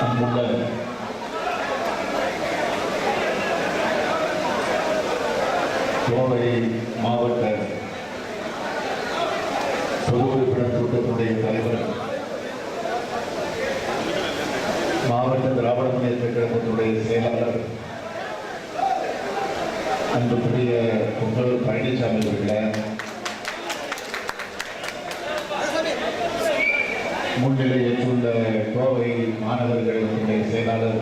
அன்புள்ள கோவை மாவட்ட பொது உறுப்பினர் கூட்டத்தினுடைய தலைவர், மாவட்ட திராவிட முன்னேற்ற கழகத்தினுடைய செயலாளர் அன்புக்குரிய பொங்கல் பழனிசாமி அவர்களே, முன்னிலை ஏற்றுள்ள கோவை மாநகர கழகத்தினுடைய செயலாளர்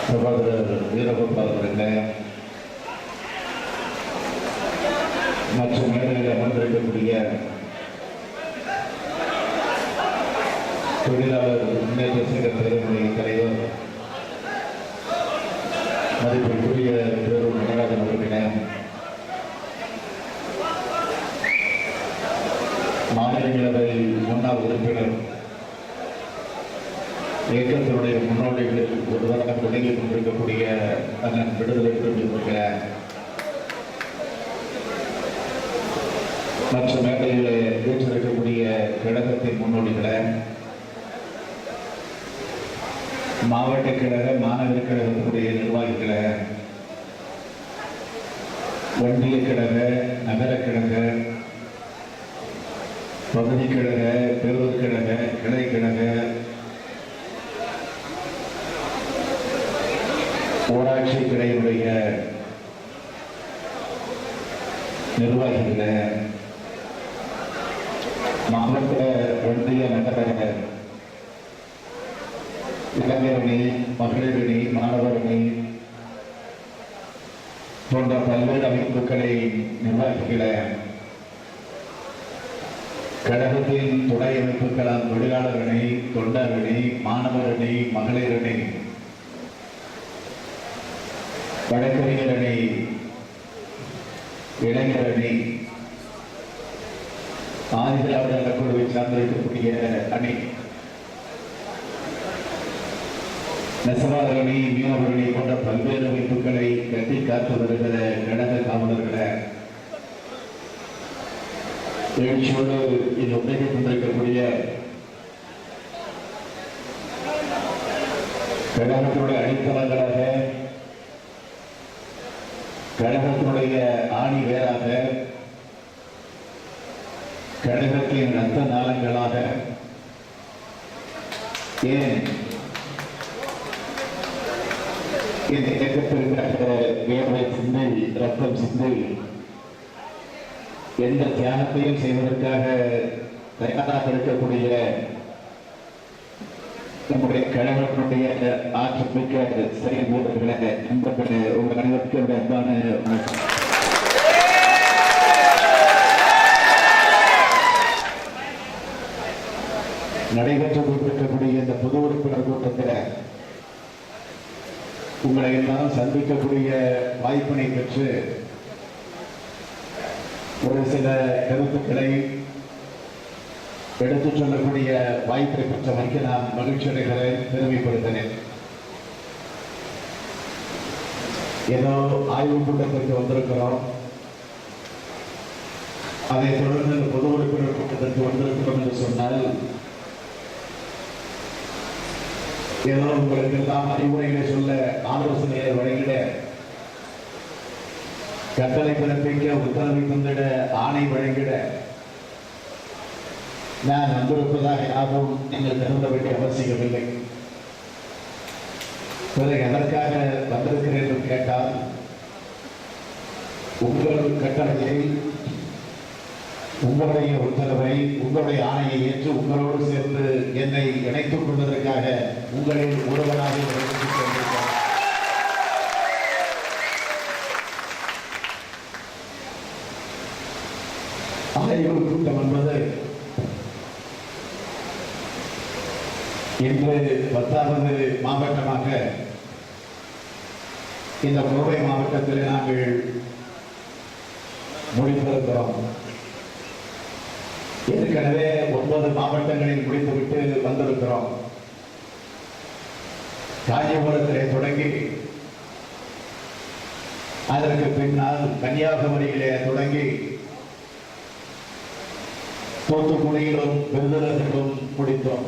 சகோதரர் வீரகோபால் அவர்களே, மற்றும் மேடையில் அமர்ந்திருக்கக்கூடிய தொழிலாளர் முன்னேற்ற சங்க பேரவையுடைய தலைவர் மதிப்பிற்குரிய பேரூர் நடராஜன் அவர்களே, மாநிலங்களவை முன்னாள் உறுப்பினர், இயக்கத்தினுடைய முன்னோடிகளில் ஒருவராக விளங்கிக் கொண்டிருக்கக்கூடிய அண்ணன் விடுதலை இருக்கிற மற்ற மேடைகளை ஏற்றிருக்கக்கூடிய கழகத்தின் முன்னோடிகளை, மாவட்ட கழக மாநகர கழகத்தினுடைய நிர்வாகிகளை, ஒன்றிய கழக, நகர கழக, பகுதி கழக, பேரூர் கழக, கிளை கழக, ஊராட்சி கிளையினுடைய நிர்வாகிகளை, மாவட்ட ஒன்றிய நகர இளைஞரணி, மகளிரணி, மாணவரணி போன்ற பல்வேறு அமைப்புகளை நிர்வாகிகளை, கழகத்தின் துணை அமைப்புகளால் தொழிலாளர் அணி, தொண்டர் அணி, மாணவர் அணி, மகளிர் அணி, வழக்கறிஞர் அணி, இளைஞர் அணி, ஆதிதிராவிட நலக்குழுவை சார்ந்திருக்கக்கூடிய அணி, நெசவாளர் அணி, மீனவர் அணி போன்ற பல்வேறு அமைப்புகளை கட்டி காத்து வருகிற கழக காவலர்களை, எழுச்சியோடு இந்த உண்மையை கொண்டிருக்கக்கூடிய கழகத்தினுடைய அடித்தளங்களாக, கழகத்தினுடைய ஆணி வேறாக, கழகத்தின் ரத்த நாளங்களாக, ஏன் இந்த இயக்கத்திற்காக வேர்வை சிந்தை, ரத்தம் சிந்தை, எந்த தியாகத்தையும் செய்வதற்காக தயாராக இருக்கக்கூடிய நம்முடைய கழகத்தினுடைய ஆற்றல் மிக்க செயல் வீரர்களை, நண்பர்களே, உங்கள் அனைவருக்கும் அன்பான வணக்கம். நடைபெற்று கொண்டிருக்கக்கூடிய இந்த பொது உறுப்பினர் கூட்டத்தில் உங்களை எல்லாம் சந்திக்கக்கூடிய வாய்ப்பினை பெற்று ஒரு சில கருத்துக்களை எடுத்துச் சொல்லக்கூடிய வாய்ப்பை பெற்றமைக்கு நான் மகிழ்ச்சி அடைகளை பெருமைப்படுத்தினேன். ஏதோ ஆய்வு கூட்டத்திற்கு வந்திருக்கிறோம், அதைத் தொடர்ந்து இந்த பொது உறுப்பினர் கூட்டத்திற்கு வந்திருக்கிறோம் என்று சொன்னால், ஏதோ உங்களுக்கு எல்லாம் அறிவுரைகளை சொல்ல, ஆலோசனைகளை வழங்கிட, கட்டளை பிறப்பிக்க, உத்தரவை தந்திட, ஆணை வழங்கிட நான் வந்திருப்பதாக யாரும் நீங்கள் கருத வேண்டிய அவசியமில்லை. பிறகு எதற்காக வந்திருக்கிறேன் என்று கேட்டால், உங்கள் கட்டளையை, உங்களுடைய உத்தரவை, உங்களுடைய ஆணையை ஏற்று உங்களோடு சேர்ந்து என்னை இணைத்துக் கொள்வதற்காக உங்களில் ஒருவனாக கொண்டிருக்கிறார். ஆய்வு கூட்டம் என்பது இன்று 10வது மாவட்டமாக இந்த கோவை மாவட்டத்தில் நாங்கள் முடித்திருக்கிறோம். ஏற்கனவே 9 மாவட்டங்களில் முடித்துவிட்டு வந்திருக்கிறோம். காஞ்சிபுரத்திலே தொடங்கி அதற்கு பின்னால் கன்னியாகுமரியிலே தொடங்கி தூத்துக்குடியிலும் விருதுநகரிலும் முடித்தோம்.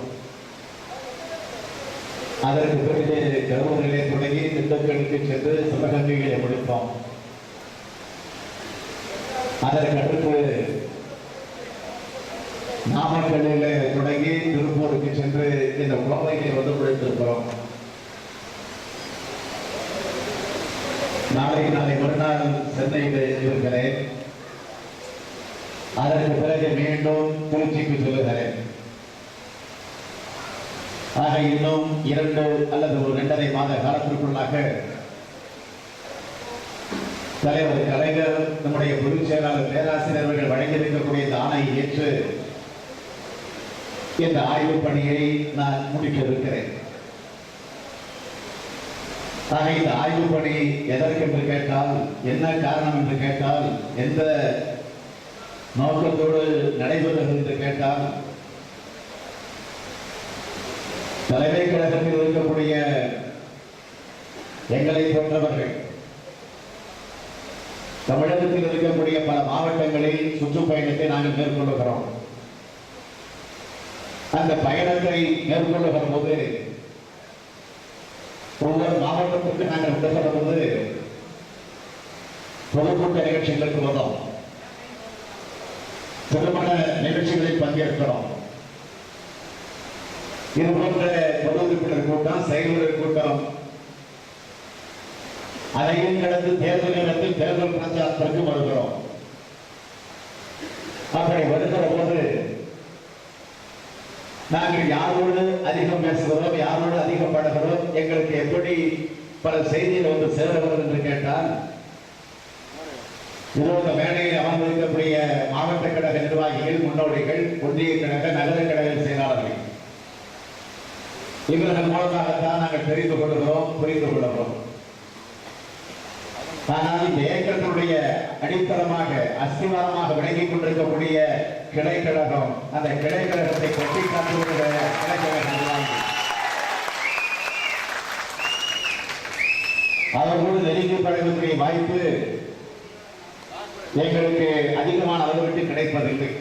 அதற்கு பிறகு கரூரிலே தொடங்கி திண்டுக்கலுக்கு சென்று சிவகங்கையை முடித்தோம். அதற்கு அடுத்து நாமக்கல்லில் தொடங்கி திருப்பூருக்கு சென்று இந்த கோவையை வந்து முடித்திருக்கிறோம். நாளை மறுநாள் சென்னையில் இருக்கிறேன். அதற்கு பிறகு மீண்டும் திருச்சிக்கு செல்கிறேன். ஆக இன்னும் 2 அல்லது ஒரு 2.5 மாத காலத்திற்குள்ளாக தலைவர் கலைஞர் நம்முடைய பொதுச் செயலாளர் பேராசிரியர்கள் வழங்கியிருக்கக்கூடிய இந்த ஆணையை ஏற்று இந்த ஆய்வுப் பணியை நான் முடிக்க இருக்கிறேன். ஆக இந்த ஆய்வுப் பணி எதற்கு என்று கேட்டால், என்ன காரணம் என்று கேட்டால், எந்த நோக்கத்தோடு நடைபெறுகிறது என்று கேட்டால், தலைமை கழகத்தில் இருக்கக்கூடிய எங்களை போன்றவர்கள் தமிழகத்தில் இருக்கக்கூடிய பல மாவட்டங்களில் சுற்றுப்பயணத்தை நாங்கள் மேற்கொள்ளுகிறோம். அந்த பயணத்தை மேற்கொள்ளுகிற போது ஒவ்வொரு மாவட்டத்திற்கு நாங்கள் விடுகிற போது பொதுக்கூட்ட நிகழ்ச்சிகளுக்கு வந்தோம், திருமண நிகழ்ச்சிகளில் பங்கேற்கிறோம். இது போன்ற பொது உறுப்பினர் கூட்டம், செயல்முறை கூட்டம், அதையும் கடந்து தேர்தல் நேரத்தில் தேர்தல் பிரச்சாரத்திற்கு வருகிறோம். அப்படி வருகிற போது நாங்கள் யாரோடு அதிகம் பேசுகிறோம், யாரோடு அதிகம் படுகிறோம், எங்களுக்கு எப்படி பல செய்திகள் வந்து சேருகிறது என்று கேட்டால், இந்த மேடையில் அமர்ந்திருக்கக்கூடிய மாவட்ட கழக நிர்வாகிகள், முன்னோடிகள், ஒன்றிய கழக, நகர கழக செயலாளர்கள், இவர்கள் மூலமாகத்தான் நாங்கள் தெரிந்து கொள்கிறோம், புரிந்து கொள்கிறோம். ஆனால் இந்த இயக்கத்தினுடைய அடித்தளமாக, அஸ்திவாரமாக விளங்கிக் கொண்டிருக்கக்கூடிய கிளை கழகம், அந்த கிளை கழகத்தை கட்டி காட்டுகிற கிளை கழகம் அவர்களோடு நெருங்கி பழகக்கூடிய வாய்ப்பு எங்களுக்கு அதிகமான அளவிற்கு கிடைப்பதில்லை.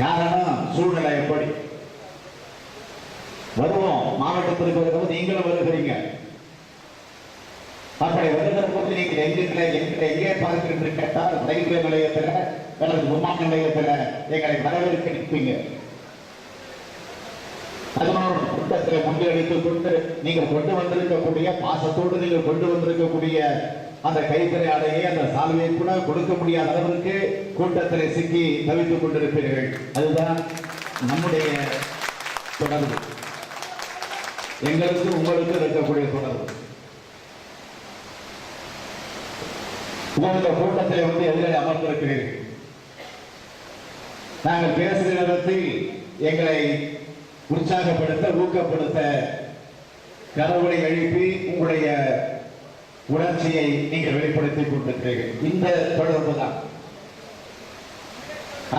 காரணம் சூழ்நிலை எப்படி. வருவோம், மாவட்டத்திற்கு வரும்போது நீங்களும் வருகிறீங்க. அப்படி வருகிற போது நீங்கள் எங்கே பார்க்கிறீங்க கேட்டால், ரயில்வே நிலையத்தில் அல்லது விமான நிலையத்தில் எங்களை வரவேற்க நிற்பீங்க. அதனோட கூட்டத்தில் முன்னெடுத்துக் கொண்டு நீங்கள் கொண்டு வந்திருக்கக்கூடிய பாசத்தோடு நீங்கள் கொண்டு வந்திருக்கக்கூடிய அந்த கைத்தறி ஆடையை, அந்த சால்வையை கூட கொடுக்க முடியாத அளவிற்கு கூட்டத்தில் சிக்கி தவித்துக் கொண்டிருப்பீர்கள். அதுதான் நம்முடைய தொடர்பு, எங்களுக்கு உங்களுக்கு இருக்கக்கூடிய தொடர்பு. இந்த கூட்டத்தில் வந்து எதிரே அமர்ந்திருக்கிறீர்கள். நாங்கள் பேசுகிற நேரத்தில் எங்களை உற்சாகப்படுத்த, ஊக்கப்படுத்த, கரவொலி எழுப்பி உங்களுடைய உணர்ச்சியை நீங்கள் வெளிப்படுத்திக் கொண்டிருக்கிறீர்கள். இந்த தொடர்பு தான்.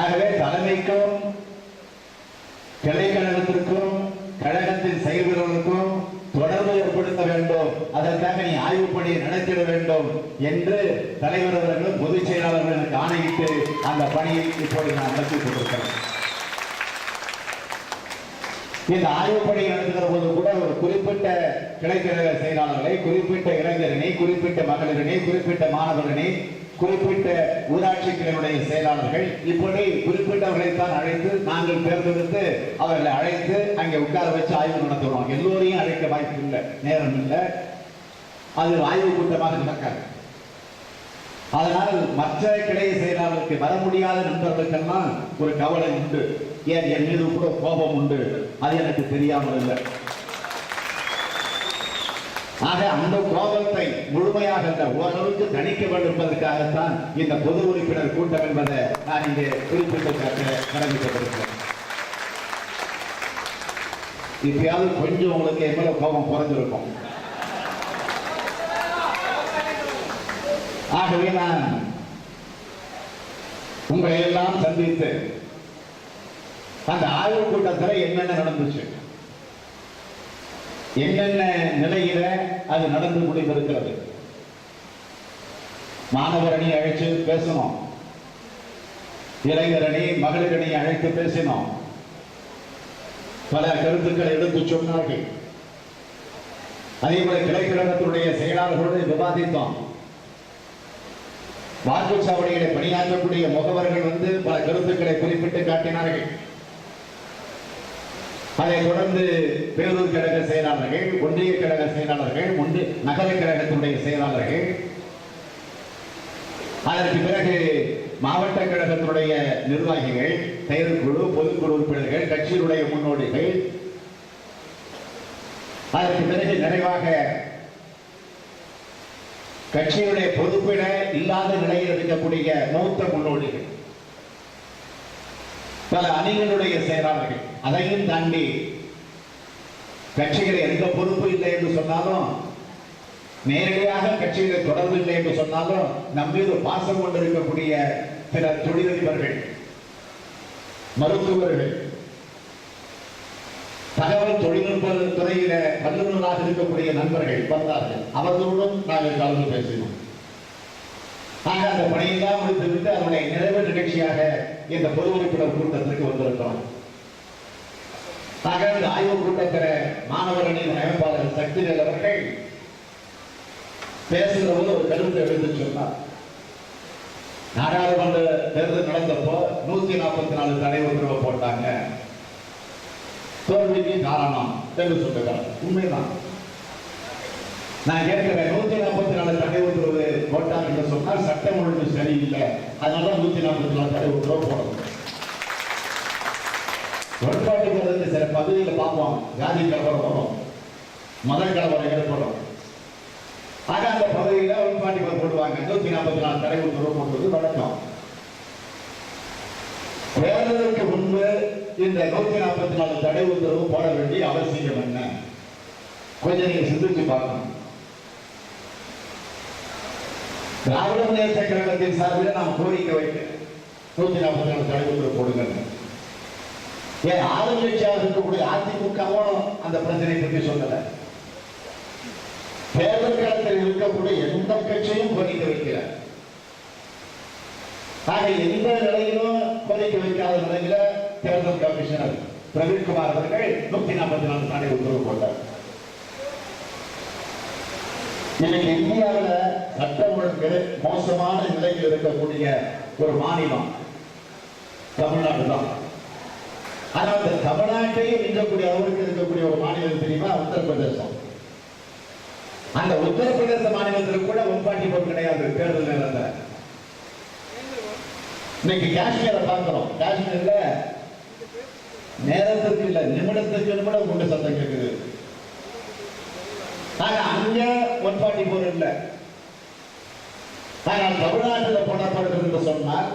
ஆகவே தலைமைக்கும் கிளை கழகத்திற்கும் கழகத்தின் செயல்களுக்கும் தொடர்பு ஏற்படுத்த வேண்டும், அதற்காக நீ ஆய்வு பணியை நடத்திட வேண்டும் என்று தலைவர் அவர்களும் பொதுச் செயலாளர்களுக்கு ஆணையிட்டு அந்த பணியை இப்போது நான் நடத்தி கொண்டிருக்கிறேன். இந்த ஆய்வு பணி நடத்துகிற போது கூட ஒரு குறிப்பிட்ட கிளைக்கழக செயலாளர்களை, குறிப்பிட்ட இளைஞரணி, குறிப்பிட்ட மகளிரணி, குறிப்பிட்ட மாணவரணி, குறிப்பிட்ட ஊராட்சி கிளையுடைய செயலாளர்கள், இப்படி குறிப்பிட்டவர்களைத்தான் அழைத்து நாங்கள் தேர்ந்தெடுத்து அவர்களை அழைத்து அங்கே உட்கார வச்சு ஆய்வு நடத்துவோம். எல்லோரையும் அழைக்க வாய்ப்பு இல்லை, நேரம் இல்லை, அது ஆய்வு கூட்டமாக நடக்காது. அதனால் மற்ற கிளை செயலாளருக்கு வர முடியாத நண்பர்களுக்கெல்லாம் ஒரு கவலை உண்டு, ஏன் என் மீது கூட கோபம் உண்டு, அது எனக்கு தெரியாமல் இல்லை. ஆக அந்த கோபத்தை முழுமையாக ஓரளவுக்கு தணிக்க வேண்டும் என்பதற்காகத்தான் இந்த பொது உறுப்பினர் கூட்டம் என்பதை நான் இங்கே குறிப்பிட்டு காட்ட கடமைப்பட்டிருக்கிறேன். இப்பயாவது கொஞ்சம் உங்களுக்கு என் மேல கோபம் குறைஞ்சிருக்கும். ஆகவே நான் உங்களை எல்லாம் சந்தித்து அந்த ஆய்வு கூட்டத்தில் என்னென்ன நடந்துச்சு, என்னென்ன நிலையில அது நடந்து முடிந்திருக்கிறது, மாணவர் அணி அழைச்சு பேசணும், இளைஞர் அணி, மகளிர் அணியை அழைத்து பேசினோம், பல கருத்துக்களை எடுத்து சொன்னார்கள். அதே போல கிளைக்கழகத்தினுடைய செயலாளர்களோடு விவாதித்தோம். வாக்குச்சாவடிகளை பணியாற்றக்கூடிய முகவர்கள் பல கருத்துக்களை குறிப்பிட்டு காட்டினார்கள். அதைத் தொடர்ந்து பேரூர் கழக செயலாளர்கள், ஒன்றிய கழக செயலாளர்கள், நகர கழகத்தினுடைய செயலாளர்கள், அதற்கு பிறகு மாவட்ட கழகத்தினுடைய நிர்வாகிகள், செயற்குழு, பொதுக்குழு உறுப்பினர்கள், கட்சியினுடைய முன்னோடிகள், அதற்கு பிறகு நிறைவாக கட்சியுடைய பொறுப்பிட இல்லாத நிலையில் இருக்கக்கூடிய மூத்த முன்னோடிகள், பல அணிகளுடைய செயலாளர்கள், அதையும் தாண்டி கட்சிகளை எந்த பொறுப்பு இல்லை என்று சொன்னாலும், நேரடியாக கட்சிகளை தொடர்பு இல்லை என்று சொன்னாலும், நம் மீது பாசம் கொண்டிருக்கக்கூடிய சில தொழிலதிபர்கள், மருத்துவர்கள், தகவல் தொழில்நுட்ப துறையில வல்லுநராக இருக்கக்கூடிய நண்பர்கள் வந்தார்கள். அவர்களோடும் நாங்கள் கலந்து பேசினோம். ஆக அந்த பணியெல்லாம் முடித்துவிட்டு அதனுடைய நிறைவு நிகழ்ச்சியாக இந்த பொது உறுப்பினர் கூட்டத்திற்கு வந்திருக்கிறோம். ஆக இந்த ஆய்வு கூட்டத்தில் மாணவர் அணியின் அமைப்பாளர் சக்திவேல் அவர்கள் பேசுகிற போது ஒரு கருத்தை எடுத்து சொன்னார். நாடாளுமன்ற தேர்தல் நடந்தப்போ 144 தடை உத்தரவு போட்டாங்க, தோல்விக்கு காரணம் என்று சொல்லுகிறார். உண்மைதான். நான் கேட்கிறேன், 144 தடை உத்தரவு போட்டாங்க என்று சொன்னால் சட்டம் ஒழுங்கு சரியில்லை, அதனால 144 தடை உத்தரவு போடணும். உடன்பாட்டுக்கு சில பகுதியில் பார்ப்போம், ஜாதி கலவரம் வரும், மத கலவரம் ஏற்படும். ஆக அந்த பகுதியில் உடன்பாட்டுக்கு போடுவாங்க. 144 தடை உத்தரவு போடுவது வழக்கம். தேர்தலுக்கு முன்பு இந்த 144 தடை உத்தரவு போட வேண்டிய அவசியம் என்ன? கொஞ்சம் நீங்க சிந்திச்சு பார்க்கணும். திராவிட முன்னேற்ற கழகத்தின் சார்பில் நாம் கோரிக்கை வைக்க 144 தடை உத்தரவு போடுங்க. ஏன் ஆளுங்கட்சியாக இருக்கக்கூடிய அதிமுகவும் அந்த பிரச்சனை பற்றி சொல்லல. தேர்தல் களத்தில் இருக்கக்கூடிய எந்த கட்சியும் கோரிக்கை வைக்கிறார். ஆக எந்த நிலையிலும் கோரிக்கை வைக்காத நிலையில தேர்தல் கமிஷனர் பிரவீன்குமார் அவர்கள் 144 தடை உத்தரவு போட்டார். இன்னைக்கு இந்தியாவில் சட்டம் ஒழுங்கு மோசமான நிலையில் இருக்கக்கூடிய ஒரு மாநிலம் தமிழ்நாடு தான். ஆனால் அந்த தமிழ்நாட்டையும் மிஞ்சக்கூடிய அவருக்கு இருக்கக்கூடிய ஒரு மாநிலம் தெரியுமா? உத்தரப்பிரதேசம். அந்த உத்தரப்பிரதேச மாநிலத்தில் கூட ஒன்பாட்டி போர் கிடையாது தேர்தல் நேரத்தில். இன்னைக்கு காஷ்மீரை பார்க்கிறோம். காஷ்மீர்ல நேரத்திற்கு இல்ல, நிமிடத்துக்கு நிமிடம் குண்டு சத்தம் கேட்குது. ஆனா அங்க ஒன்பாட்டி போர் இல்லை. ஆனால் தமிழ்நாட்டில் போடப்படுகிறது என்று சொன்னால்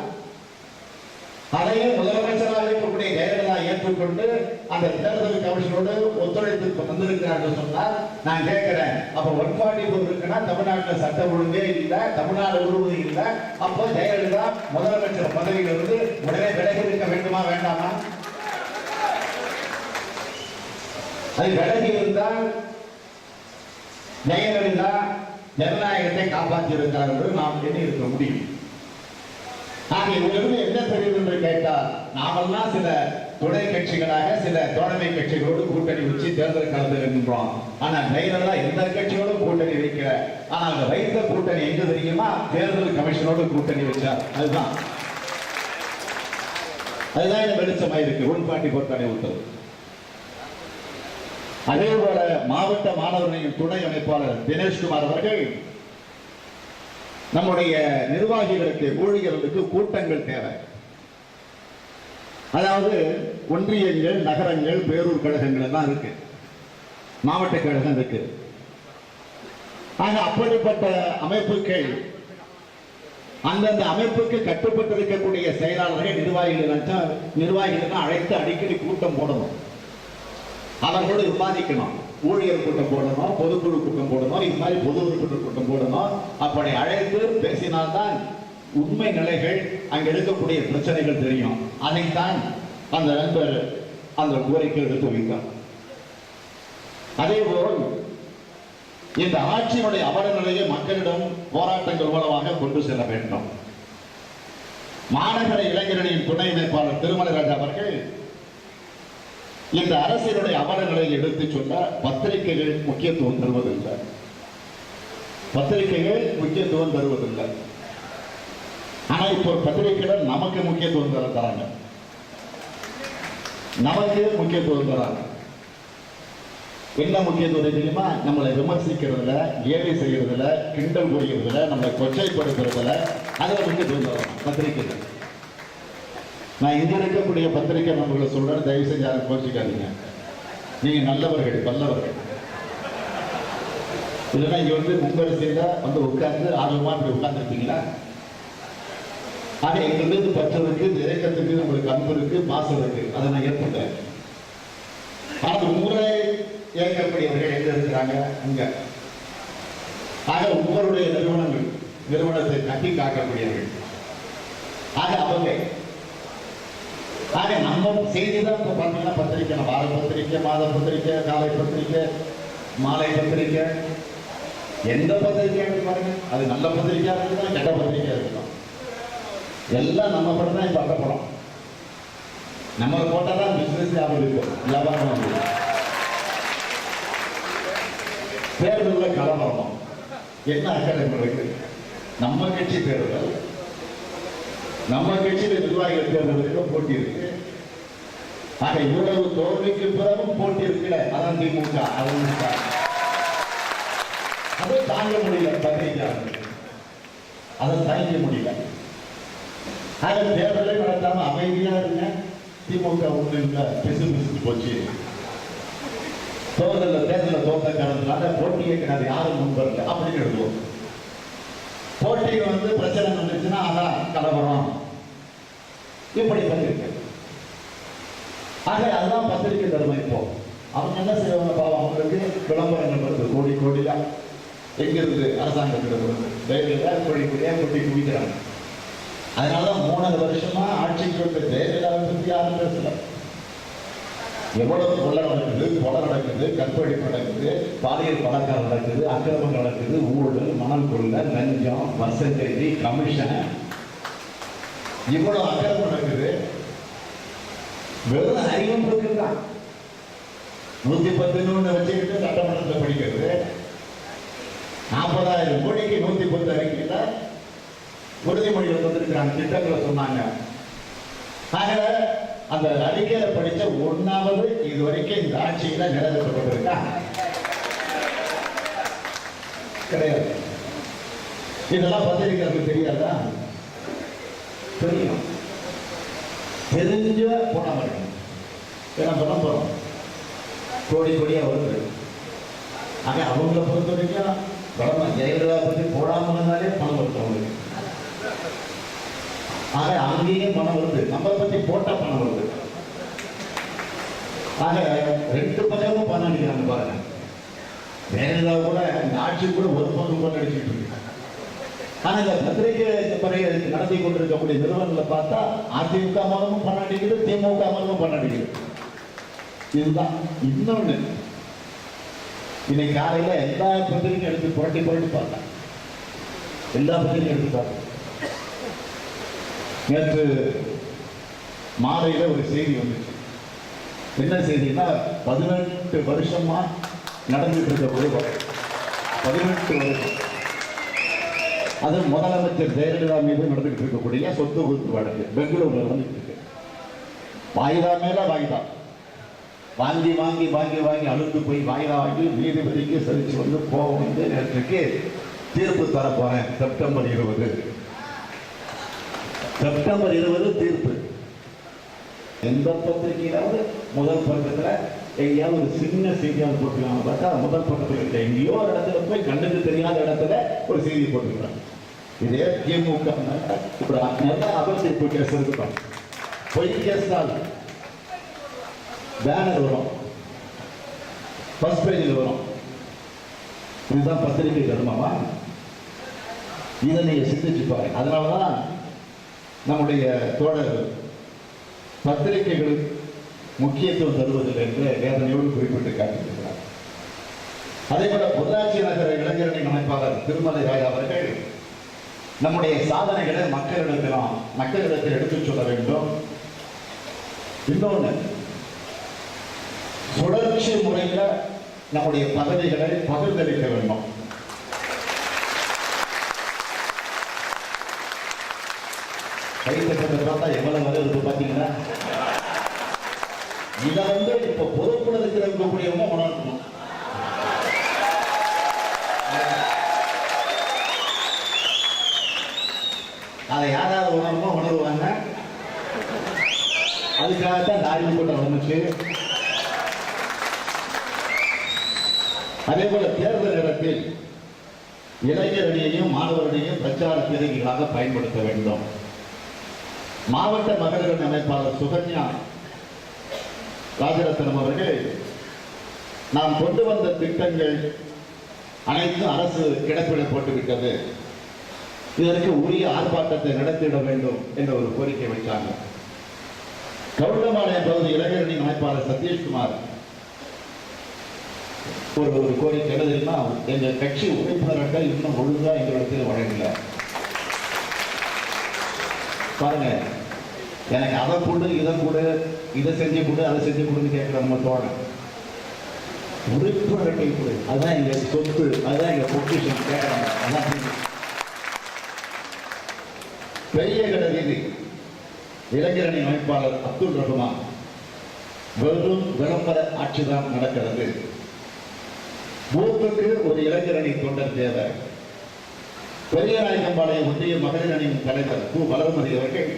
அதையும் முதலமைச்சராக இருக்கக்கூடிய ஜெயலலிதா ஏற்றுக்கொண்டு அந்த தேர்தல் கமிஷனோடு ஒத்துழைத்து வந்திருக்கிறார் என்று சொன்னால் நான் கேட்கிறேன், அப்ப 144 இருக்குன்னா தமிழ்நாட்டில் சட்டம் ஒழுங்கே இல்லை, தமிழ்நாடு முழுவதும் இல்லை. அப்போ ஜெயலலிதா முதலமைச்சர் பதவியிலிருந்து உடனே விலகி இருக்க வேண்டுமா வேண்டாமா? அது விலகி இருந்தால் ஜெயலலிதா ஜனநாயகத்தை காப்பாற்றி இருக்கிறார் என்று நாம் எண்ணி இருக்க முடியும். ஆக இவர்களுக்கு என்ன தெரியும் என்று கேட்டால், நாமெல்லாம் சில துணை கட்சிகளாக சில தோழமை கட்சிகளோடு கூட்டணி வச்சு தேர்தல் கலந்துகின்றோம். ஆனால் ஜெயலலிதா எந்த கட்சியோடும் கூட்டணி வைக்கல. ஆனால் வைத்த கூட்டணி எங்க தெரியுமா? தேர்தல் கமிஷனோடு கூட்டணி வச்சார். அதுதான் வெளிச்சமாயிருக்கு உள்பாட்டி போர்த்தனை உத்தரவு. அதே போல மாவட்ட மாணவர்களின் துணை அமைப்பாளர் தினேஷ்குமார் அவர்கள் நம்முடைய நிர்வாகிகளுக்கு ஊழியர்களுக்கு கூட்டங்கள் தேவை. அதாவது ஒன்றியங்கள், நகரங்கள், பேரூர் கழகங்கள் எல்லாம் இருக்கு, மாவட்ட கழகம் இருக்கு. ஆக அப்படிப்பட்ட அமைப்புகள் அந்தந்த அமைப்புக்கு கட்டுப்பட்டு இருக்கக்கூடிய செயலாளர்கள் நிர்வாகிகள் அழைத்து அடிக்கடி கூட்டம் போடணும். அவர்களோடு விவாதிக்கணும். ஊழியர் கூட்டம் போடணும், பொதுக்குழு கூட்டம் போடணும், இது மாதிரி பொது உறுப்பினர் கூட்டம் போடணும். அப்படி அழைத்து பேசினால்தான் உண்மை நிலைகள், அங்க இருக்கக்கூடிய பிரச்சனைகள் தெரியும். அதைத்தான் அந்த நண்பர் அந்த கோரிக்கை எடுத்து வைத்தார். அதே போல் இந்த ஆட்சியினுடைய அவல நிலையை மக்களிடம் போராட்டங்கள் மூலமாக கொண்டு செல்ல வேண்டும். மாநகர இளைஞரணியின் துணை அமைப்பாளர் திருமலைராஜா அவர்கள் இந்த அரசினுடைய அமலங்களை எடுத்து சொன்ன பத்திரிகைகள் முக்கியத்துவம் தருவதில்லை. பத்திரிகைகள் முக்கியத்துவம் தருவதில்லை. ஆனா இப்போ பத்திரிகைகள் நமக்கு முக்கியத்துவம் தராங்க. நமக்கு முக்கியத்துவம் தராங்க. என்ன முக்கியத்துவம் தெரியுமா? நம்மளை விமர்சிக்கிறதுல, கேலி செய்யறதுல, கிண்டல் புரியறதுல, நம்மளை கொச்சைப்படுத்துறதுல அதுல முக்கியத்துவம் தராங்க பத்திரிகைகள். நான் இங்க இருக்கக்கூடிய பத்திரிகை நண்பர்களை சொல்றேன், தயவு செஞ்சு யாரும் கோச்சிக்காதீங்க. நீங்க நல்லவர்கள், வல்லவர்கள். இல்லைன்னா இங்க வந்து முன்வரிசையில வந்து உட்கார்ந்து ஆர்வமா இப்படி உட்கார்ந்துருப்பீங்களா? ஆனா எங்களுக்கு பற்று இருக்கு, இயக்கத்துக்கு உங்களுக்கு அன்பு இருக்கு, பாசம் இருக்கு, அதை நான் ஏற்பட்டேன். ஆனா உங்களை இயக்கக்கூடியவர்கள் எங்க இருக்கிறாங்க? இங்க. ஆக உங்களுடைய நிறுவனத்தை கட்டி காக்கக்கூடியவர்கள். ஆக அவங்க ஆக நம்ம செய்தி தான் இப்போ பார்த்தீங்கன்னா பத்திரிக்கை, வார பத்திரிக்கை, மாத பத்திரிக்கை, காலை பத்திரிக்கை, மாலை பத்திரிக்கை, எந்த பத்திரிக்கைன்னு பாருங்க. அது நல்ல பத்திரிக்கையா இருக்கணும், கெட்ட பத்திரிக்கையா இருக்கணும், எல்லாம் நம்ம படம் தான் இப்போ படம். நம்ம போட்டால் தான் பிசினஸ் லாபம் இருக்கும், வியாபாரம் வந்து தேர்தலில் கலவரம். என்ன அக்கறை இருக்கு? நம்ம கட்சி தேர்தல், நம்ம கட்சியில நிர்வாகிகள் தேர்தலுக்கு போட்டி இருக்கு. ஆக இவ்வளவு தோல்விக்கு பிறகும் போட்டி இருக்குல்ல, அதான் திமுக. அதை தாங்க முடியல பத்திரிகையாளர்கள், அதை தாங்க முடியல. ஆக தேர்தலை நடத்தாம அமைதியா இருங்க. திமுக ஒண்ணு இல்ல, பிசு போச்சு. தேர்தலில் தோத்த காரணத்தினால போட்டியே கிடையாது, யாரும் முன்வரல அப்படின்னு எழுதுவோம். போட்டி வந்து பிரச்சனை வந்துச்சுன்னா அதான் கலவரம், இப்படி பண்ணிருக்கு. ஆக அதுதான் பத்திரிகை தர்மம். இப்போ அவங்க என்ன செய்வாங்க பாவம், அவங்களுக்கு விளம்பரங்கள் வருது கோடி கோடியா, எங்கிருந்து அரசாங்கத்திடம் கோடியா கொட்டி குவிக்கிறாங்க. அதனாலதான் 3 வருஷமா ஆட்சிக்கு வந்த ஜெயலலிதாவை பற்றி யாரும் பேசல. எவ்வளவு கொள்ளை நடக்குது, கொலை நடக்குது, கற்பழிப்பு நடக்குது, பாலியல் பலாத்காரம் நடக்குது, அக்கிரமம் நடக்குது, ஊழல், மணல் கொள்ளை, லஞ்சம், வசதி, கமிஷன், இவ்வளவு அக்கிரமம் நடக்குது. வெறும் அறிவும் இருக்குதான். 110 வச்சுக்கிட்டு சட்டமன்றத்தில் படிக்கிறது. 40,000 கோடிக்கு 110 அறிக்கையில உறுதிமொழிகள் வந்திருக்கிறாங்க, திட்டங்களை சொன்னாங்க. ஆக அந்த அறிக்கையில படிச்ச ஒன்னாவது இதுவரைக்கும் இந்த ஆட்சியில நிறைவேற்றப்பட்டிருக்கா? கிடையாது. இதெல்லாம் பத்திரிகைகளுக்கு தெரியாதா? தெரியும். தெரிஞ்ச போனா இருக்கணும். என்ன பண்ண போறோம்? கோடி கோடியா வருது. ஆக அவங்களை பொறுத்த வரைக்கும் படமா ஜெயலலிதா பற்றி போடாம இருந்தாலே பணம் வருது அவங்களுக்கு. ஆக அங்கேயும் பணம் வருது, நம்ம பத்தி போட்டா பணம் வருது. ஆக 2 பக்கமும் பணம் அடிக்கிறாங்க பாருங்க. ஜெயலலிதா கூட இந்த ஆட்சி கூட ஒரு பக்கம் பணம் அடிச்சுட்டு இருக்கு. ஆனா இந்த பத்திரிகை நடத்தி கொண்டிருக்கக்கூடிய நிறுவனங்களை பார்த்தா அதிமுக மூலமும் பணம் அடிக்குது, திமுக மூலமும் பணம் அடிக்குது. இதுதான். இன்னொன்னு, இன்னைக்கு காலையில எல்லா பத்திரிகையும் எடுத்து புரட்டி பார்த்தேன். எல்லா பத்திரிகையும் எடுத்து பார்த்தேன். நேற்று மாலையில ஒரு செய்தி வந்துச்சு. என்ன செய்தின்னா, 18 வருஷமா நடந்துட்டு இருக்க ஒரு 18 வருஷம் அது முதலமைச்சர் ஜெயலலிதா மீது நடந்துகிட்டு இருக்கக்கூடிய சொத்து குத்து வழக்கு பெங்களூர்ல வந்துட்டு இருக்கு. வாய்தா மேல வாய்தா, வாங்கி வாங்கி வாங்கி வாங்கி அழுத்து போய் வாய்தா வாங்கி நீதிபதிக்கு சரிச்சு வந்து போக வந்து நேற்றுக்கு தீர்ப்பு தரப்போறேன். செப்டம்பர் 20 தீர்ப்பு. எந்த பத்திரிகையாவது முதல் பக்கத்துல எங்கேயாவது ஒரு சின்ன செய்தியாவது போட்டுருக்காங்க பார்த்தா, முதல் பக்கத்துல இருக்க எங்கேயோ ஒரு இடத்துல போய் கண்ணுக்கு தெரியாத இடத்துல ஒரு செய்தி போட்டுருக்காங்க. இதே திமுக அபர்தீர்ப்பு கேஸ் இருக்கட்டும், பொய் கேஸ் தான். பேனர் வரும், ஃபர்ஸ்ட் பேஜில் வரும். இதுதான் பத்திரிகை தர்மமா? இதை நீங்க சிந்திச்சு பாருங்க. அதனாலதான் நம்முடைய தோழர் பத்திரிகைகளுக்கு முக்கியத்துவம் தருவதில்லை என்று வேதனையோடு குறிப்பிட்டு காட்டியிருக்கிறார். அதே போல பொள்ளாச்சி நகர இளைஞரணி அமைப்பாளர் திருமலை ராய் அவர்கள் நம்முடைய சாதனைகளை மக்களிடத்தில் எடுத்துச் சொல்ல வேண்டும். இன்னொன்று, சுழற்சி முறையில் நம்முடைய பதவிகளை பகிர்ந்தளிக்க வேண்டும். கைத்தட்டத்தை பார்த்தா எவ்வளவு வரை இருக்கு பாத்தீங்கன்னா, இதை இப்ப பொறுப்புல இருக்கக்கூடியவங்க உணரணும். அதை யாராவது உணர்வாங்க. அதுக்காகத்தான் ஆய்வு கூட்டம் வந்துச்சு. அதே போல தேர்தல் நேரத்தில் இளைஞரணியையும் மாணவர்களையும் பிரச்சார பீரங்கிகளாக பயன்படுத்த வேண்டும். மாவட்ட மகளிர் அமைப்பாளர் சுகன்யா ராஜரத்னம் அவர்கள் நாம் கொண்டு வந்த திட்டங்கள் அனைத்தும் அரசு கிடப்பிட போட்டுவிட்டது, இதற்கு உரிய ஆர்ப்பாட்டத்தை நடத்திட வேண்டும் என்ற ஒரு கோரிக்கை வைத்தாங்க. கவுண்டம்பாளையம் பகுதி இளைஞரணி அமைப்பாளர் சதீஷ்குமார் ஒரு கோரிக்கை எழுதினா, எங்க கட்சி உறுப்பினர்கள் இன்னும் ஒழுங்கா எங்களிடத்தில் வழங்கல. பாருங்க, எனக்கு அதை கொடு இதை கொடு இதை செஞ்சு கொடு அதை செஞ்சு கொடுன்னு கேட்கிற நம்ம தோணும். உறுப்பினர்கள் கொடு, அதுதான் எங்க சொத்து, அதுதான் எங்க பொசிஷன் கேட்கறாங்க. அதான் பெரிய கட வீதி இளைஞரணி அமைப்பாளர் அப்துல் ரஹ்மான், வெறும் விளம்பர ஆட்சிதான் நடக்கிறது. பூத்துக்கு ஒரு இளைஞரணி தொண்டர் தேவை. பெரியநாயக்கம்பாளையம் ஒன்றிய மகளிர் அணியின் தலைவர் கு வளர்மதி அவர்கள்,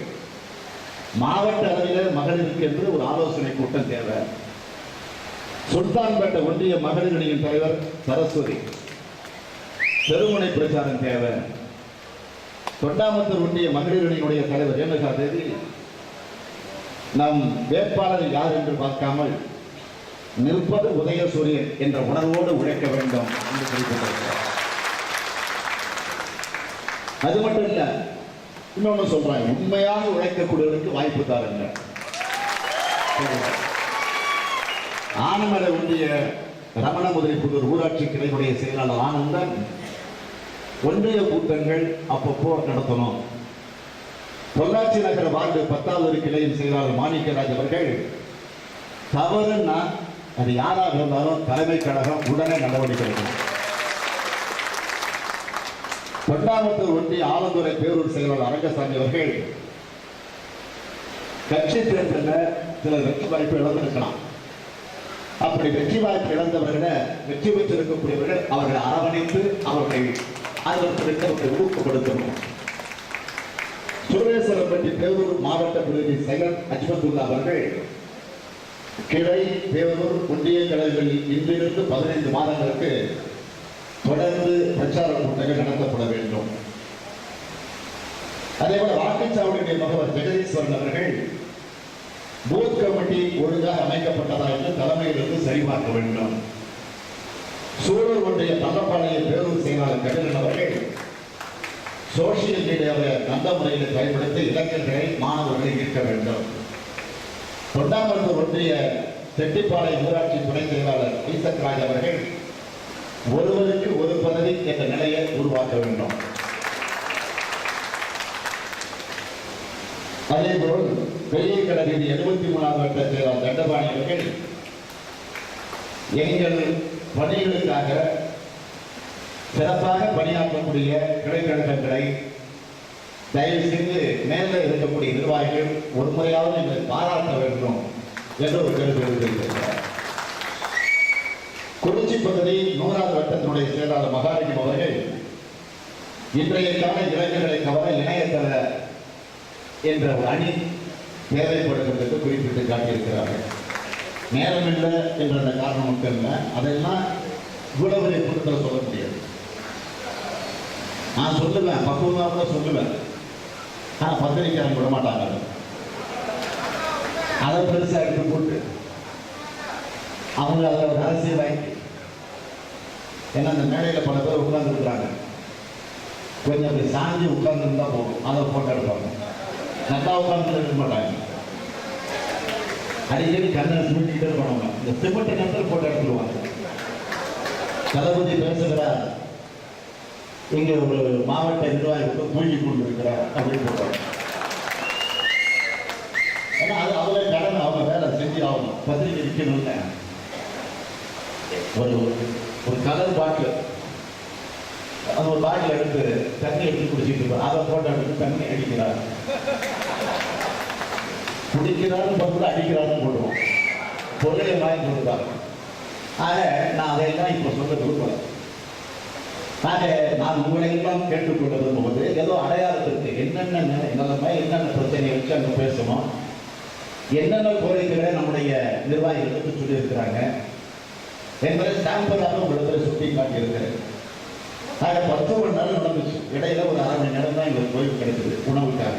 மாவட்ட அளவில் மகளிருக்கு என்று ஒரு ஆலோசனை கூட்டம் தேவை. சுல்தான்பேட்டை ஒன்றிய மகளிர் அணியின் தலைவர் சரஸ்வதி, தெருமுனை பிரச்சாரம் தேவை. தொண்டாமுத்தூர் ஒன்றிய மகளிர் அணியினுடைய தலைவர் ரேணுகா தேவி, நம் வேட்பாளர் யார் என்று பார்க்காமல் நிற்பது உதயசூரியன் என்ற உணர்வோடு உழைக்க வேண்டும் என்று குறிப்பிட்டிருக்கிறார். அது மட்டும் இல்ல, இன்னொன்னு சொல்றாங்க, உண்மையாக உழைக்கக்கூடியவருக்கு வாய்ப்பு தாருங்க. ஆனமலை ஒன்றிய ரமணமுதிரிப்புதூர் ஊராட்சி கிளையுடைய செயலாளர் ஆனந்தன், ஒன்றிய கூட்டங்கள் அப்பப்போ நடத்தணும். பொள்ளாச்சி நகர வார்டு 10வது கிளையின் செயலாளர் மாணிக்கராஜ் அவர்கள், தவறுன்னா அது யாராக இருந்தாலும் தலைமை கழகம் உடனே நடவடிக்கை எடுக்கணும். தொண்டாமுத்தூர் ஒன்றிய ஆலந்துறை பேரூர் செயலாளர் அரங்கசாமி அவர்கள், கட்சி தேர்தலில் சில வெற்றி வாய்ப்பு இழந்திருக்கலாம். அப்படி வெற்றி வாய்ப்பு இழந்தவர்களை வெற்றி பெற்றிருக்கக்கூடியவர்கள் அவர்களை அரவணைத்து அவர்களை ஊக்கப்படுத்தணும். சுரேஸ்வரப்பட்டி பேரூர் மாவட்ட பிரதிநிதி சையத் அஜ்மத்துல்லா அவர்கள், கிளை பேரூர் ஒன்றிய கழகங்களில் இன்றிலிருந்து 15 மாதங்களுக்கு தொடர்ந்து பிரச்சார கூட்டங்கள் நடத்தப்பட வேண்டும். அதேபோல வாக்குச்சாவடியுடைய முகவர் ஜெகதீஸ்வரன் அவர்கள், பூத் கமிட்டி ஒழுங்காக அமைக்கப்பட்டதா என்று தலைமையிலிருந்து சரிபார்க்க வேண்டும். சூழல் ஒன்றிய தள்ளப்பாளைய பேரூர் செயலாளர் கபிலன் அவர்கள், சோசியல் மீடியாவை நல்ல முறையில் பயன்படுத்தி இளைஞர்களை மாணவர்களை ஈர்க்க வேண்டும். தொண்டாமுத்தூர் ஒன்றிய செட்டிப்பாளையம் ஊராட்சி துணை செயலாளர் ஈசக் ராஜ் அவர்கள், ஒருவருக்கு ஒரு பதவி என்ற நிலையை உருவாக்க வேண்டும். அதேபோல் பெரிய கடற்கரை 73வது வட்ட செயலாளர் தண்டபாணி அவர்கள், எங்கள் பணிகளுக்காக சிறப்பாக பணியாற்றக்கூடிய கிளைக்கழகங்களை தயவு செய்து மேலே இருக்கக்கூடிய நிர்வாகிகள் ஒரு முறையாவது எங்களை பாராட்ட வேண்டும் என்று ஒரு கருத்து எழுதியிருக்கிறார். குறிச்சி பகுதி 100வது வட்டத்தினுடைய செயலாளர் மகாலிங்கம் அவர்கள், இன்றைய கால இளைஞர்களை கவர இணையதள என்ற ஒரு அணி தேவைப்படுகிறது என்று குறிப்பிட்டு காட்டியிருக்கிறார்கள். நேரம் இல்லை என்ற அந்த காரணம் மட்டும் இல்லை, அதெல்லாம் இவ்வளவு கூட்டத்தில் சொல்ல முடியாது. நான் சொல்லுவேன், பக்குவமாக கூட சொல்லுவேன், ஆனால் பத்திரிக்கையாளர் விட மாட்டாங்க. அதை பெருசாக எடுத்து போட்டு அவங்க அதில் ஒரு அரசியல் வாங்கி, ஏன்னா அந்த மேடையில் பல பேர் உட்கார்ந்து இருக்கிறாங்க, கொஞ்சம் அப்படி சாஞ்சி உட்கார்ந்துருந்தா போகும், அதை போட்டோ எடுப்பாங்க. நல்லா உட்கார்ந்து எடுக்க மாட்டாங்க, அடிக்கடி கண்ணை சுருட்டிக்கிட்டே இருப்பாங்க. இந்த சிமெண்ட் நேரத்தில் போட்டோ எடுத்துருவாங்க. தளபதி பேசுகிறார், இங்கே ஒரு மாவட்ட நிர்வாகிக்கு தூங்கி கொண்டிருக்கிறார் அப்படின்னு சொல்றாங்க. ஏன்னா அது அவங்க கடமை, அவங்க வேலை செஞ்சு ஆகணும், பத்திரிகை விற்கணும்னு. ஒரு ஒரு கலர் பாட்டில், அந்த ஒரு பாட்டில் எடுத்து தண்ணி எடுத்து குடிச்சிட்டு இருப்பார். அதை போட்டோ எடுத்து தண்ணி அடிக்கிறார், குடிக்கிறான்னு போட்டு அடிக்கிறான்னு போடுவோம், பொருளை வாங்கி கொடுத்தாங்க. ஆக நான் அதையெல்லாம் இப்ப சொல்ல விரும்பல. ஆக நான் உங்களை எல்லாம் கேட்டுக்கொள்ள விரும்புவது ஏதோ அடையாளத்திற்கு என்னென்ன நிலைமை, என்னென்ன பிரச்சனையை வச்சு அங்க பேசணும், என்னென்ன கோரிக்கைகளை நம்முடைய நிர்வாகிகளுக்கு சொல்லி இருக்கிறாங்க என்பதை சாம்பிளாக உங்களுக்கு சுட்டி காட்டி இருக்கிறேன். ஆக 10 மணி நேரம் நடந்துச்சு. இடையில ஒரு 1/2 மணி நேரம் தான் எங்களுக்கு ஓய்வு கிடைக்குது உணவுக்காக.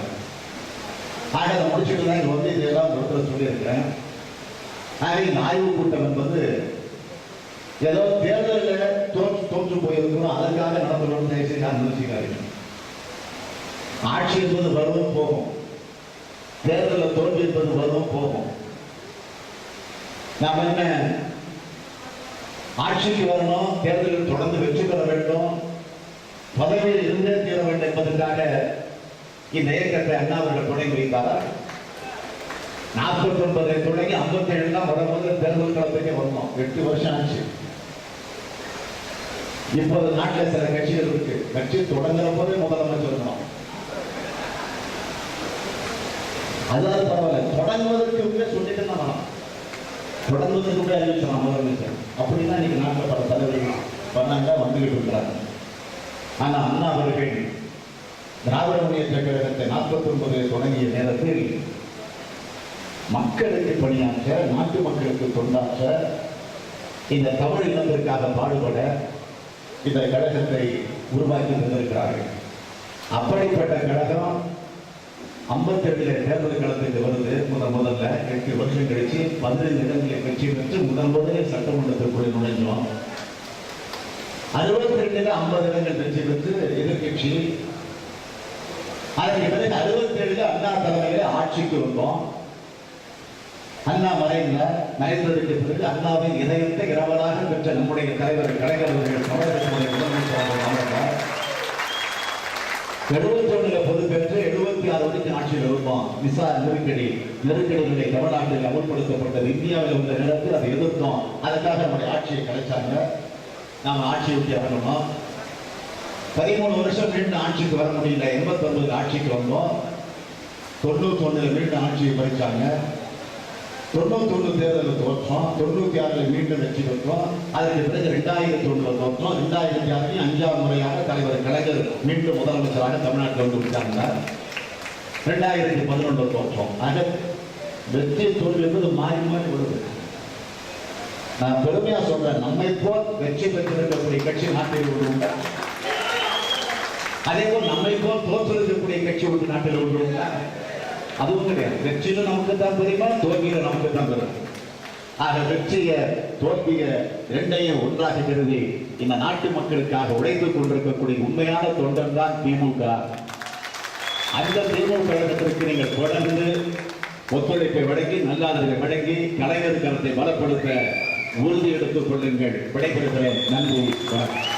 ஆக அதை முடிச்சுட்டு தான் இங்க வந்து இதெல்லாம் உங்களுக்கு சொல்லி இருக்கிறேன். ஆக இந்த ஆய்வு கூட்டம் என்பது ஏதோ தேர்தலில் தோற்று போயிருக்கிறோம் அதற்காக நடந்துள்ளோம் தயவுசெய்து நான் நினைச்சுக்காதீங்க. ஆட்சி என்பது வருவதும் போகும், தேர்தலில் தோல்வி என்பது வருவதும் போகும். நாம் என்ன ஆட்சிக்கு வரணும், தேர்தலில் தொடர்ந்து வெற்றி பெற வேண்டும், பதவியில் இருந்தே தீர வேண்டும் என்பதற்காக இந்த இயக்கத்தை அண்ணா அவர்கள் தொடங்கி வைத்தார். 49 தொடங்கி 57 தான் வரும்போது தேர்தல் களத்துக்கே வரணும். 8 வருஷம் ஆச்சு. இப்போது நாட்டில் சில கட்சிகள் இருக்கு, கட்சி தொடங்குற போதே முதலமைச்சர் இருக்கணும். அதாவது பரவாயில்ல, தொடங்குவதற்கு சொல்லிட்டு தான் வரணும், தொடங்குவதற்கு அறிவிச்சலாம் முதலமைச்சர். அப்படின்னா இன்னைக்கு நாட்டில் பல தலைவர்கள் பண்ணாங்க, வந்துகிட்டு இருக்கிறாங்க. ஆனா அண்ணா அவர்கள் திராவிட முன்னேற்ற கழகத்தை 49 தொடங்கிய நேரத்தில் மக்களுக்கு பணியாற்ற, நாட்டு மக்களுக்கு தொண்டாற்ற, இந்த தமிழ் இனத்திற்காக பாடுபட இந்த கழகத்தை உருவாக்கி தந்திருக்கிறார்கள். அப்படிப்பட்ட கழகம் 57 தேர்தல் களத்துக்கு வருது. முதல்ல 8 வருஷம் கழிச்சு 15 இடங்களில் கட்சி பெற்று முதலில் சட்டமன்றத்திற்குள்ளே நுழைஞ்சோம். 62 50 இடங்கள் வெற்றி பெற்று எதிர்கட்சி. அதற்கு பிறகு 67 அண்ணா தலைமையில ஆட்சிக்கு வந்தோம். அண்ணா மறைந்ததற்கு பிறகு அண்ணாவின் இதயத்தை இரவலாக பெற்ற நம்முடைய தலைவர் கலைஞர் அவர்கள் தமிழகத்தினுடைய முதலமைச்சராக 71 பொறுப்பேற்று 76 வரைக்கும் ஆட்சியில் இருப்போம். விசா நெருக்கடிகளை தமிழ்நாட்டில் அமல்படுத்தப்பட்டது. இந்தியாவில் உள்ள நேரத்தில் அதை எதிர்த்தோம். அதுக்காக நம்முடைய ஆட்சியை கிடைச்சாங்க. நாம ஆட்சியை விட்டு இறங்கணும். 13 வருஷம் மீண்டும் ஆட்சிக்கு வர முடியல. 89 ஆட்சிக்கு வந்தோம். 91 மீண்டும் ஆட்சியை பறிச்சாங்க. 91 தேர்தலில் தோற்றோம். 96 மீண்டும் வெற்றி பெற்றோம். அதற்கு பிறகு 2001 தோற்றோம். 2006 5ஆம் முறையாக தலைவர் கலைஞர் மீண்டும் முதலமைச்சராக தமிழ்நாட்டில் வந்து விட்டாங்க. 2011 தோற்றோம். ஆக வெற்றி தோல்வி என்பது மாறி மாறி வருது. நான் பெருமையா சொல்றேன், நம்மை போல் வெற்றி பெற்றிருக்கக்கூடிய கட்சி நாட்டில் உண்டு. அதே போல் நம்மை போல் தோற்றிருக்கக்கூடிய கட்சி ஒன்று நாட்டில் உண்டு. அதுவும் கிடையாது. வெற்றியில நமக்கு தான் பெருமை, தோல்வியில நமக்கு தான் பெருமை. ஆக வெற்றிய தோல்விய இரண்டையும் ஒன்றாக கருதி இந்த நாட்டு மக்களுக்காக உழைத்துக் கொண்டிருக்கக்கூடிய உண்மையான தொண்டன் தான் திமுக. அந்த திமுக கழகத்திற்கு நீங்கள் தொடர்ந்து ஒத்துழைப்பை வழங்கி, நல்லாதரவை வழங்கி, கலைஞர் கருத்தை பலப்படுத்த உறுதி எடுத்துக் கொள்ளுங்கள். விடைபெறுகிறேன். நன்றி, வணக்கம்.